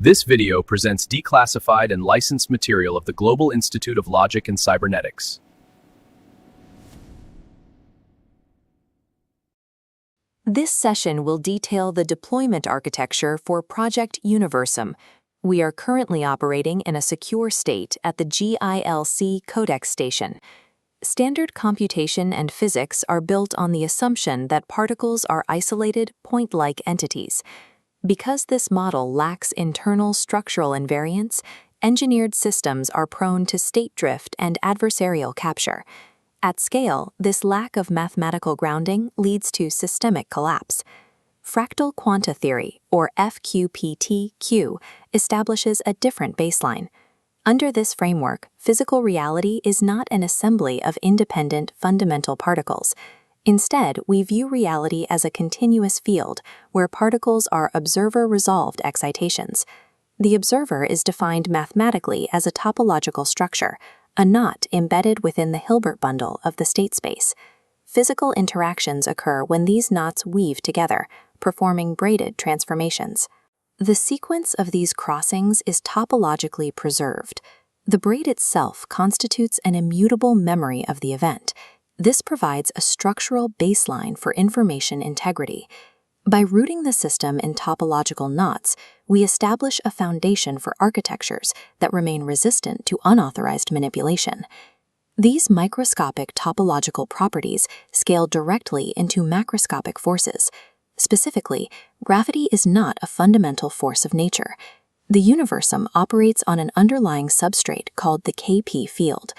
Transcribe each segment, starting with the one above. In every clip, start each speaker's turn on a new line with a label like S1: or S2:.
S1: This video presents declassified and licensed material of the Global Institute of Logic and Cybernetics.
S2: This session will detail the deployment architecture for Project Universum. We are currently operating in a secure state at the GILC Codex Station. Standard computation and physics are built on the assumption that particles are isolated, point-like entities. Because this model lacks internal structural invariance, engineered systems are prone to state drift and adversarial capture. At scale, this lack of mathematical grounding leads to systemic collapse. Fractal Quanta Theory, or FQPT-Q, establishes a different baseline. Under this framework, physical reality is not an assembly of independent fundamental particles. Instead, we view reality as a continuous field where particles are observer-resolved excitations. The observer is defined mathematically as a topological structure, a knot embedded within the Hilbert bundle of the state space. Physical interactions occur when these knots weave together, performing braided transformations. The sequence of these crossings is topologically preserved. The braid itself constitutes an immutable memory of the event. This provides a structural baseline for information integrity. By rooting the system in topological knots, we establish a foundation for architectures that remain resistant to unauthorized manipulation. These microscopic topological properties scale directly into macroscopic forces. Specifically, gravity is not a fundamental force of nature. The Universum operates on an underlying substrate called the Kp field.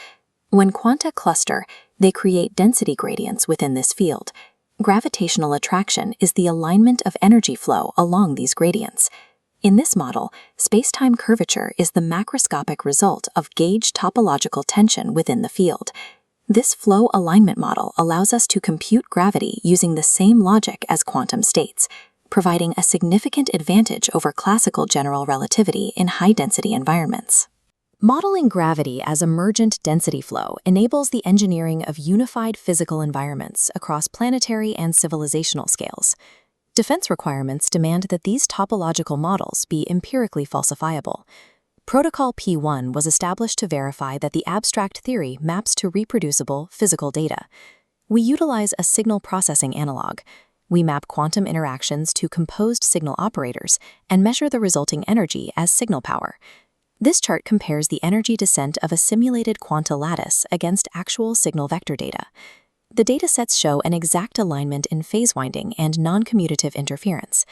S2: When quanta cluster, they create density gradients within this field. Gravitational attraction is the alignment of energy flow along these gradients. In this model, spacetime curvature is the macroscopic result of gauge topological tension within the field. This flow alignment model allows us to compute gravity using the same logic as quantum states, providing a significant advantage over classical general relativity in high-density environments. Modeling gravity as emergent density flow enables the engineering of unified physical environments across planetary and civilizational scales. Defense requirements demand that these topological models be empirically falsifiable. Protocol P1 was established to verify that the abstract theory maps to reproducible physical data. We utilize a signal processing analog. We map quantum interactions to composed signal operators and measure the resulting energy as signal power. This chart compares the energy descent of a simulated quanta lattice against actual signal vector data. The datasets show an exact alignment in phase winding and non-commutative interference.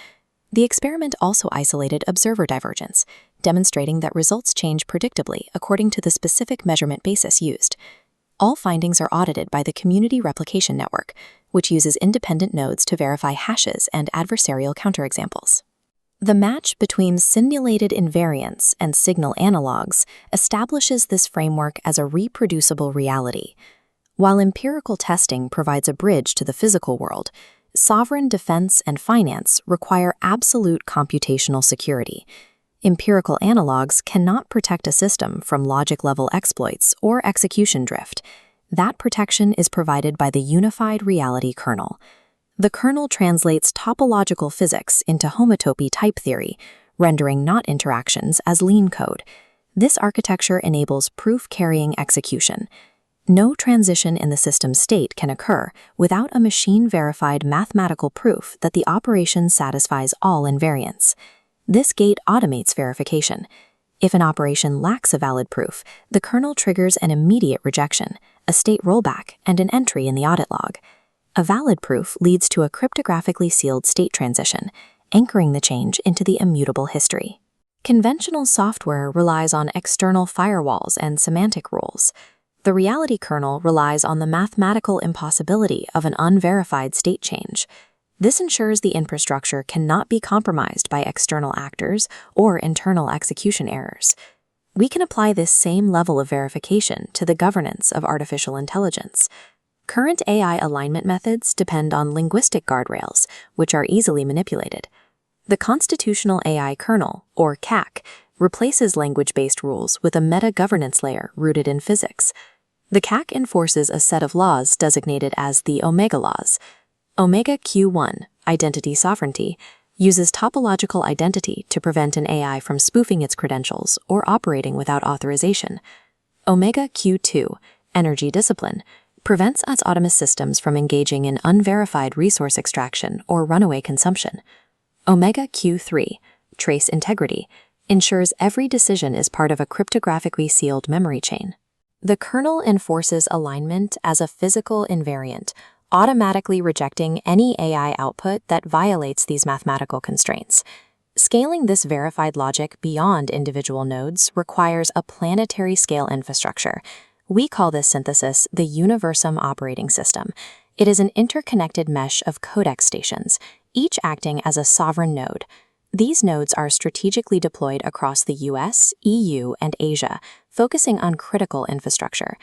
S2: The experiment also isolated observer divergence, demonstrating that results change predictably according to the specific measurement basis used. All findings are audited by the Community Replication Network, which uses independent nodes to verify hashes and adversarial counterexamples. The match between simulated invariance and signal analogs establishes this framework as a reproducible reality. While empirical testing provides a bridge to the physical world, sovereign defense and finance require absolute computational security. Empirical analogs cannot protect a system from logic-level exploits or execution drift. That protection is provided by the unified reality kernel. The kernel translates topological physics into homotopy type theory, rendering knot interactions as lean code. This architecture enables proof-carrying execution. No transition in the system state can occur without a machine-verified mathematical proof that the operation satisfies all invariants. This gate automates verification. If an operation lacks a valid proof, the kernel triggers an immediate rejection, a state rollback, and an entry in the audit log. A valid proof leads to a cryptographically sealed state transition, anchoring the change into the immutable history. Conventional software relies on external firewalls and semantic rules. The reality kernel relies on the mathematical impossibility of an unverified state change. This ensures the infrastructure cannot be compromised by external actors or internal execution errors. We can apply this same level of verification to the governance of artificial intelligence. Current AI alignment methods depend on linguistic guardrails, which are easily manipulated. The Constitutional AI Kernel, or CAK, replaces language-based rules with a meta-governance layer rooted in physics. The CAK enforces a set of laws designated as the Omega laws. Omega Q1, identity sovereignty, uses topological identity to prevent an AI from spoofing its credentials or operating without authorization. Omega Q2, energy discipline, prevents autonomous systems from engaging in unverified resource extraction or runaway consumption. Omega Q3, trace integrity, ensures every decision is part of a cryptographically sealed memory chain. The kernel enforces alignment as a physical invariant, automatically rejecting any AI output that violates these mathematical constraints. Scaling this verified logic beyond individual nodes requires a planetary-scale infrastructure. We call this synthesis the Universum operating system. It is an interconnected mesh of codex stations, each acting as a sovereign node. These nodes are strategically deployed across the US, EU, and Asia, focusing on critical infrastructure.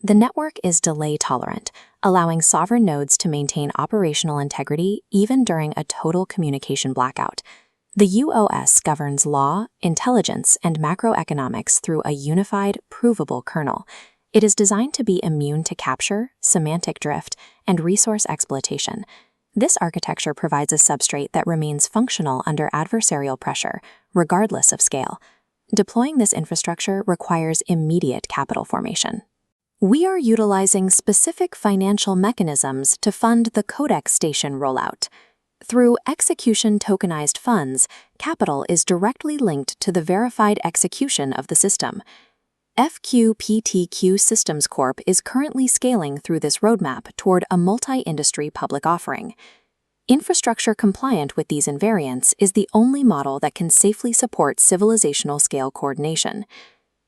S2: The network is delay-tolerant, allowing sovereign nodes to maintain operational integrity even during a total communication blackout. The UOS governs law, intelligence, and macroeconomics through a unified, provable kernel. It is designed to be immune to capture, semantic drift, and resource exploitation. This architecture provides a substrate that remains functional under adversarial pressure, regardless of scale. Deploying this infrastructure requires immediate capital formation. We are utilizing specific financial mechanisms to fund the codex station rollout. Through execution-tokenized funds, capital is directly linked to the verified execution of the system. FQPT-Q Systems Corp is currently scaling through this roadmap toward a multi-industry public offering. Infrastructure compliant with these invariants is the only model that can safely support civilizational scale coordination.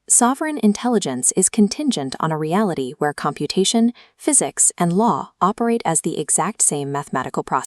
S2: Sovereign intelligence is contingent on a reality where computation, physics, and law operate as the exact same mathematical process.